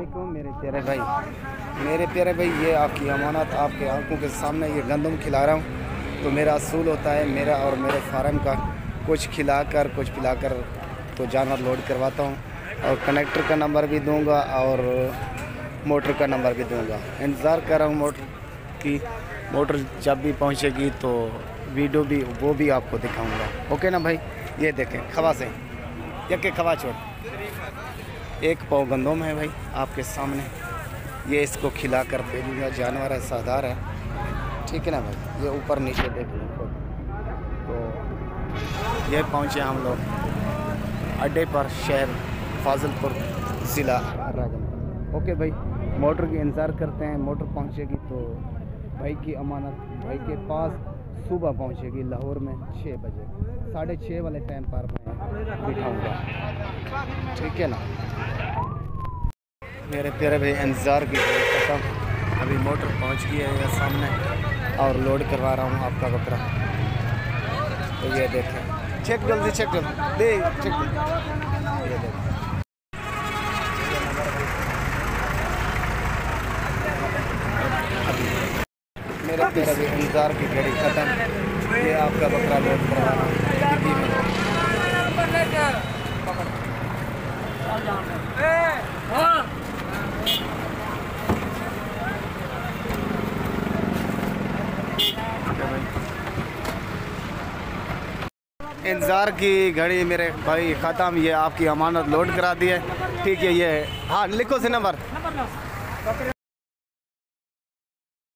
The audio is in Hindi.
वालेकुम मेरे प्यारे भाई, ये आपकी अमानत आपके आंखों के सामने ये गंदम खिला रहा हूँ। तो मेरा असूल होता है मेरा और मेरे फार्म का कुछ खिलाकर कुछ पिलाकर तो जानवर लोड करवाता हूँ, और कनेक्टर का नंबर भी दूंगा और मोटर का नंबर भी दूंगा। इंतज़ार कर रहा हूँ मोटर जब भी पहुँचेगी तो वीडियो भी वो भी आपको दिखाऊंगा। ओके ना भाई। ये देखें खवा से यके खवा छोड़, एक पाव गंदम है भाई आपके सामने। ये इसको खिला कर भेजूँगा। जानवर है, साधार है, ठीक है ना भाई। ये ऊपर नीचे देख लो। तो ये पहुँचे हम लोग अड्डे पर, शहर फाजिलपुर, ज़िला राजन। ओके भाई, मोटर की इंतज़ार करते हैं। मोटर पहुँचेगी तो भाई की अमानत भाई के पास सुबह पहुँचेगी लाहौर में 6 बजे, 6:30 वाले टाइम पर मैं बिठाऊँगा, ठीक है ना मेरे प्यारे भाई। इंतज़ार की खत्म, अभी मोटर पहुंच गई है ये सामने और लोड करवा रहा हूं आपका बकरा। तो ये देखें, चेक जल्दी चेक दे चेक। ये देखें मेरे प्यारे भाई, इंतज़ार की घड़ी खत्म। ये आपका बकरा लोड करवा रहा हूँ। इंतज़ार की घड़ी मेरे भाई ख़त्म। ये आपकी अमानत लोड करा दी है, ठीक है। ये हाँ लिखो से नंबर।